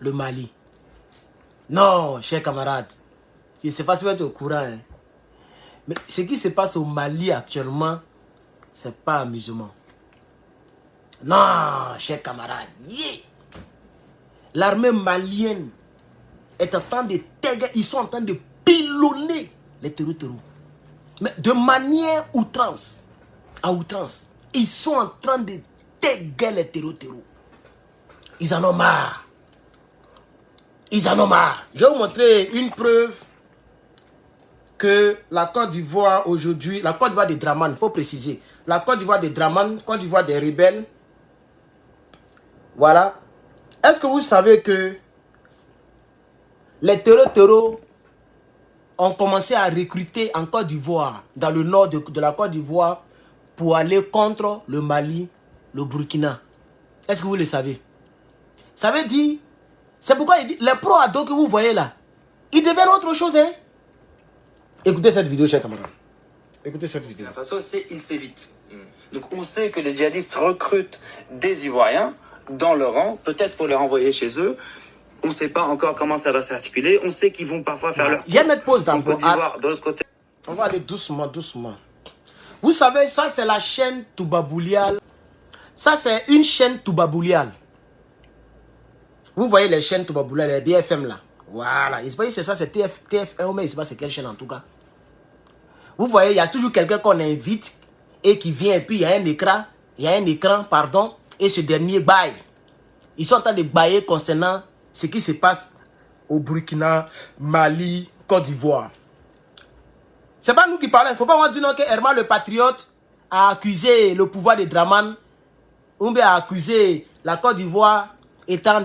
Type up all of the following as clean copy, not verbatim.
le Mali. Non, chers camarades, je ne sais pas si vous êtes au courant, hein, mais ce qui se passe au Mali actuellement, c'est pas amusement. Non, chers camarades, yeah. L'armée malienne est en train de ils sont en train de pilonner les terreaux. Mais de manière outrance, à outrance, ils sont en train de déguer les terreaux. Ils en ont marre. Ils en ont marre. Je vais vous montrer une preuve que la Côte d'Ivoire aujourd'hui, la Côte d'Ivoire des Draman, il faut préciser. La Côte d'Ivoire des Draman, Côte d'Ivoire des rebelles. Voilà. Est-ce que vous savez que les terreaux ont commencé à recruter en Côte d'Ivoire, dans le nord de la Côte d'Ivoire, pour aller contre le Mali, le Burkina? Est-ce que vous le savez? Ça veut dire, c'est pourquoi il dit, les pro-ados que vous voyez là, ils deviennent autre chose, hein? Écoutez cette vidéo, chers camarades. Écoutez cette vidéo. La façon, c'est il s'évite. Donc on sait que les djihadistes recrutent des Ivoiriens dans leur rang, peut-être pour les renvoyer chez eux. On ne sait pas encore comment ça va s'articuler. On sait qu'ils vont parfois faire leur... Il y a une pause en Côte d'Ivoire, de l'autre côté. On va aller doucement, doucement. Vous savez, ça c'est la chaîne Toubaboulial. Ça c'est une chaîne Toubaboulial. Vous voyez les chaînes Toubaboulial, les BFM là. Voilà. Il ne sait pas si c'est ça, c'est TF1, mais il ne sait pas c'est quelle chaîne en tout cas. Vous voyez, il y a toujours quelqu'un qu'on invite et qui vient et puis il y a un écran, pardon, et ce dernier baille. Ils sont en train de bailler concernant ce qui se passe au Burkina, Mali, Côte d'Ivoire. C'est pas nous qui parlons. Il ne faut pas dire non que Herman le patriote a accusé le pouvoir de Draman, ou bien a accusé la Côte d'Ivoire étant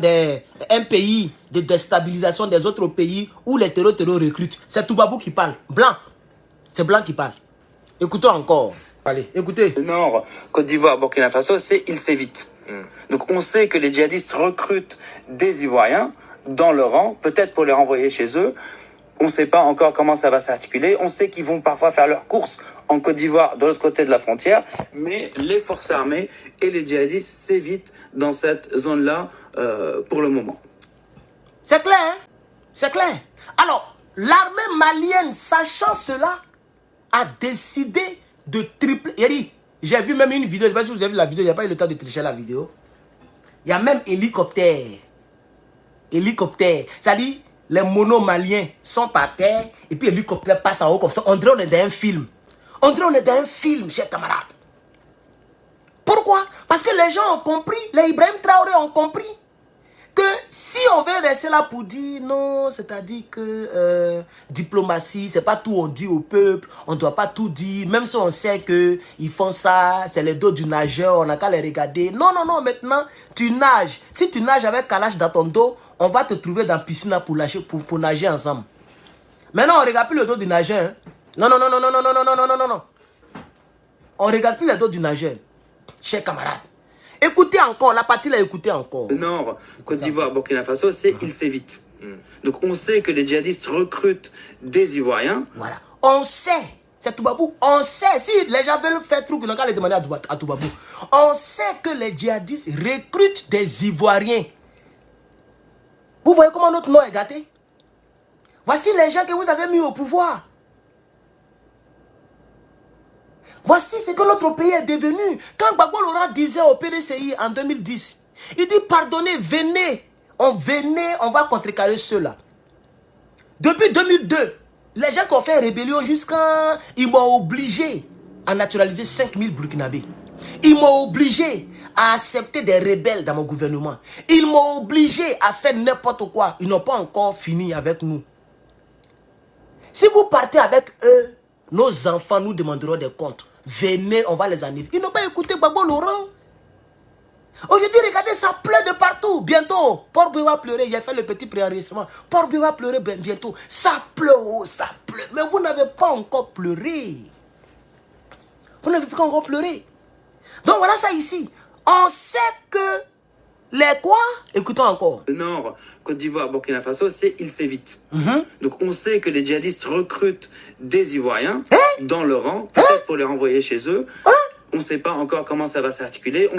un pays de déstabilisation des autres pays où les terreaux recrutent. C'est Toubabou qui parle. Blanc. C'est Blanc qui parle. Écoutons encore. Allez, écoutez. Le nord, Côte d'Ivoire, Burkina Faso, c'est il s'évite. Donc on sait que les djihadistes recrutent des Ivoiriens dans leur rang, peut-être pour les renvoyer chez eux. On ne sait pas encore comment ça va s'articuler. On sait qu'ils vont parfois faire leurs courses en Côte d'Ivoire, de l'autre côté de la frontière. Mais les forces armées et les djihadistes s'évitent dans cette zone-là pour le moment. C'est clair, hein? C'est clair. Alors, l'armée malienne, sachant cela, a décidé de tripler. J'ai vu même une vidéo, je ne sais pas si vous avez vu la vidéo, il n'y a pas eu le temps de tricher la vidéo. Il y a même hélicoptère. Hélicoptère. C'est-à-dire, les monos maliens sont par terre et puis l'hélicoptère passe en haut comme ça. On dirait qu'on est dans un film. On dirait qu'on est dans un film, chers camarades. Pourquoi? Parce que les gens ont compris, les Ibrahim Traoré ont compris que si on veut rester là pour dire non, c'est-à-dire que diplomatie, c'est pas tout on dit au peuple, on ne doit pas tout dire, même si on sait qu'ils font ça, c'est les dos du nageur, on n'a qu'à les regarder. Non, non, non, maintenant, tu nages. Si tu nages avec Kalash dans ton dos, on va te trouver dans la piscine pour nager ensemble. Maintenant, on ne regarde plus le dos du nageur. Hein. Non, non, non, non, non, non, non, non, non, non, non, non. On ne regarde plus le dos du nageur, chers camarades. Écoutez encore, la partie là, écoutez encore. Le nord, Côte d'Ivoire, Burkina Faso, c'est il s'évite. Donc on sait que les djihadistes recrutent des Ivoiriens. Voilà. On sait, c'est Toubabou, on sait, si les gens veulent faire truc, ils n'ont qu'à les demander à Toubabou. On sait que les djihadistes recrutent des Ivoiriens. Vous voyez comment notre nom est gâté? Voici les gens que vous avez mis au pouvoir. Voici ce que notre pays est devenu. Quand Gbagbo Laurent disait au PDCI en 2010, il dit pardonnez, venez, on va contrecarrer ceux-là. Depuis 2002, les gens qui ont fait rébellion jusqu'à... Ils m'ont obligé à naturaliser 5000 Burkinabés. Ils m'ont obligé à accepter des rebelles dans mon gouvernement. Ils m'ont obligé à faire n'importe quoi. Ils n'ont pas encore fini avec nous. Si vous partez avec eux, nos enfants nous demanderont des comptes. Venez, on va les enivrer. Ils n'ont pas écouté Gbagbo Laurent. Aujourd'hui, regardez, ça pleure de partout. Bientôt, Port-Boué va pleurer. J'ai fait le petit préenregistrement. Port-Boué va pleurer bientôt. Ça pleure, ça pleure. Mais vous n'avez pas encore pleuré. Vous n'avez pas encore pleuré. Donc voilà ça ici. On sait que les quoi? Écoutons encore. Le nord, Côte d'Ivoire, Burkina Faso, c'est il s'évite. Donc on sait que les djihadistes recrutent des Ivoiriens dans leur rang, peut-être pour les renvoyer chez eux. On ne sait pas encore comment ça va s'articuler.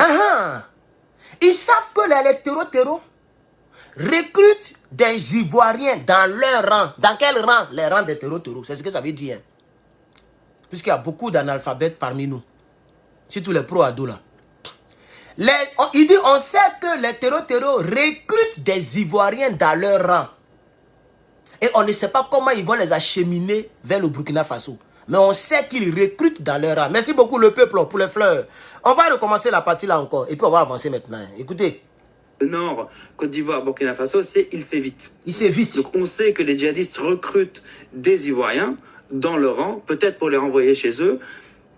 Ils savent que les terreaux recrutent des Ivoiriens dans leur rang. Dans quel rang? Les rangs des terreaux. C'est ce que ça veut dire. Hein? Puisqu'il y a beaucoup d'analphabètes parmi nous. Surtout les pro-ados là. Il dit, on sait que les terreaux recrutent des Ivoiriens dans leur rang. Et on ne sait pas comment ils vont les acheminer vers le Burkina Faso. Mais on sait qu'ils recrutent dans leur rang. Merci beaucoup le peuple pour les fleurs. On va recommencer la partie là encore. Et puis on va avancer maintenant. Écoutez. Le Nord, Côte d'Ivoire, Burkina Faso, il s'évite. Il s'évite. Donc on sait que les djihadistes recrutent des Ivoiriens dans leur rang, peut-être pour les renvoyer chez eux.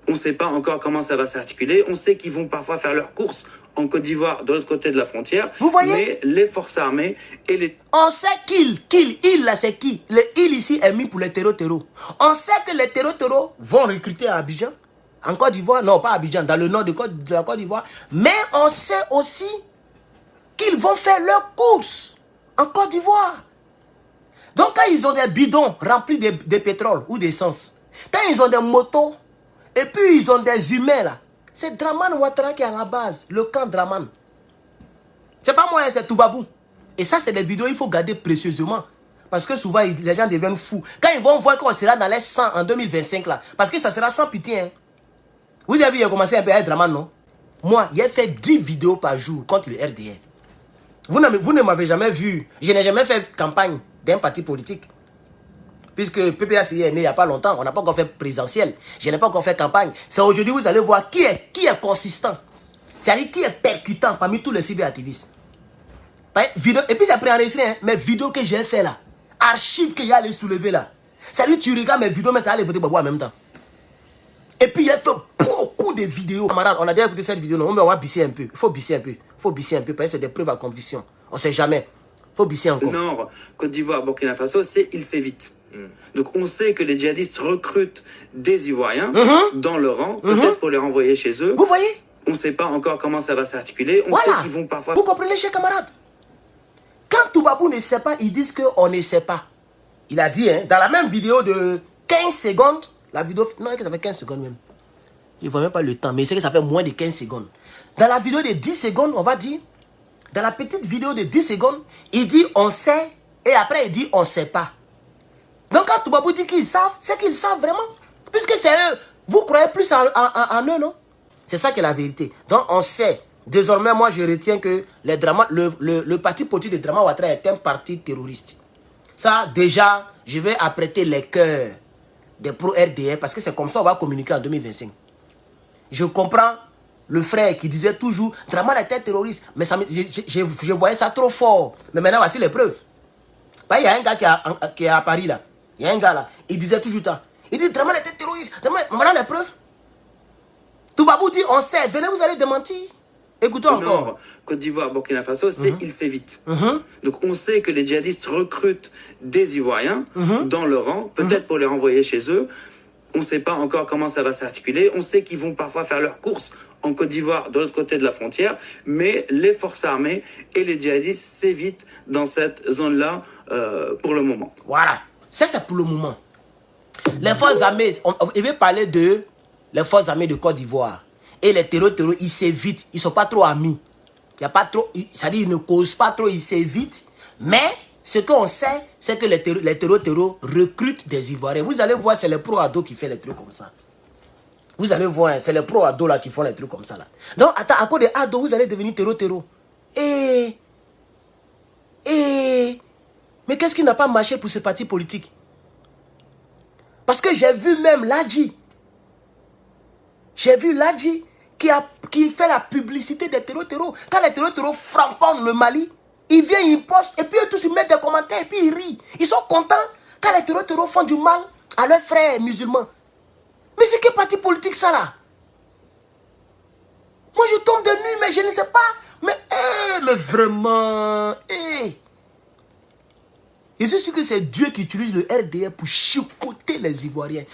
On ne sait pas encore comment ça va s'articuler. On sait qu'ils vont parfois faire leurs courses en Côte d'Ivoire, de l'autre côté de la frontière. Vous voyez? Mais les forces armées et les... On sait il là c'est qui? Le il ici est mis pour les terreaux. On sait que les terreaux vont recruter à Abidjan, en Côte d'Ivoire. Non, pas à Abidjan, dans le nord de la Côte d'Ivoire. Mais on sait aussi qu'ils vont faire leurs courses en Côte d'Ivoire. Donc quand ils ont des bidons remplis de pétrole ou d'essence, quand ils ont des motos, et puis ils ont des humains là, c'est Dramane Ouattara qui est à la base, le camp Dramane. C'est pas moi, c'est Toubabou. Et ça, c'est des vidéos il faut garder précieusement. Parce que souvent, les gens deviennent fous. Quand ils vont voir qu'on sera dans les 100 en 2025 là, parce que ça sera sans pitié. Hein. Vous avez vu, il a commencé un peu à être Dramane, non? Moi, il a fait 10 vidéos par jour contre le RDR. Vous ne m'avez jamais vu. Je n'ai jamais fait campagne d'un parti politique. Puisque PPAC est né il n'y a pas longtemps. On n'a pas encore fait présidentiel. Je n'ai pas encore fait campagne. C'est aujourd'hui vous allez voir qui est consistant. C'est-à-dire qui est percutant parmi tous les cyberactivistes. Et puis c'est préenregistré. Hein, mes vidéos que j'ai fait là. Archives que j'ai allé soulever là. C'est-à-dire tu regardes mes vidéos, mais tu as allé voter Babou en même temps. Et puis il a fait beaucoup de vidéos. Camarades, on a déjà écouté cette vidéo. Non, mais on va bisser un peu. Il faut bisser un peu. Il faut bisser un peu parce que c'est des preuves à conviction. On ne sait jamais. Il faut bisser encore. Le Nord, Côte d'Ivoire, Burkina Faso, il s'évite. Donc on sait que les djihadistes recrutent des Ivoiriens dans leur rang, peut-être pour les renvoyer chez eux. Vous voyez? On ne sait pas encore comment ça va s'articuler. On sait qu'ils vont parfois... Vous comprenez, chers camarades? Quand Toubabou ne sait pas, ils disent qu'on ne sait pas. Il a dit, hein, dans la même vidéo de 15 secondes, la vidéo... Non, ça fait 15 secondes même. Il ne voit même pas le temps, mais c'est que ça fait moins de 15 secondes. Dans la vidéo de 10 secondes, on va dire, dans la petite vidéo de 10 secondes, il dit on sait, et après il dit on ne sait pas. Donc quand Toubabou dit qu'ils savent, c'est qu'ils savent vraiment. Puisque c'est eux. Vous croyez plus en eux, non? C'est ça qui est la vérité. Donc on sait. Désormais, moi je retiens que le parti politique de Dramane Ouattara est un parti terroriste. Ça, déjà, je vais apprêter les cœurs des pro-RDR parce que c'est comme ça qu'on va communiquer en 2025. Je comprends le frère qui disait toujours Dramane était terroriste. Mais ça, je voyais ça trop fort. Mais maintenant, voici les preuves. Il y a un gars qui est à Paris là. Il y a un gars là. Il disait toujours ça. Il dit Dramane était terroriste. Voilà les preuves. Toubabou dit on sait. Venez, vous allez démentir. Écoutons encore. Nord, Côte d'Ivoire, Burkina Faso, il s'évite. Donc on sait que les djihadistes recrutent des Ivoiriens dans leur rang, peut-être pour les renvoyer chez eux. On ne sait pas encore comment ça va s'articuler. On sait qu'ils vont parfois faire leurs courses en Côte d'Ivoire, de l'autre côté de la frontière. Mais les forces armées et les djihadistes s'évitent dans cette zone-là pour le moment. Voilà. Ça, c'est pour le moment. Les forces armées, il veut parler de les forces armées de Côte d'Ivoire. Et les terreaux, ils s'évitent. Ils ne sont pas trop amis. Il y a pas trop, c'est-à-dire ils ne causent pas trop, ils s'évitent. Mais ce qu'on sait, c'est que les terreaux recrutent des Ivoiriens. Vous allez voir, c'est les pro-ados qui font les trucs comme ça. Vous allez voir, c'est les pro-ados là qui font les trucs comme ça. Là. Donc, attends, à cause des ados, vous allez devenir terreau. Mais qu'est-ce qui n'a pas marché pour ce parti politique? Parce que j'ai vu même Ladji. J'ai vu Ladji qui fait la publicité des terreaux. Quand les terreaux frappent le Mali, ils viennent, ils postent, et puis eux tous ils mettent des commentaires, et puis ils rient. Ils sont contents quand les terreaux font du mal à leurs frères musulmans. Mais c'est quel parti politique ça là? Moi je tombe de nuit, mais je ne sais pas. Mais vraiment. Et c'est sûr que c'est Dieu qui utilise le RDR pour chicoter les Ivoiriens.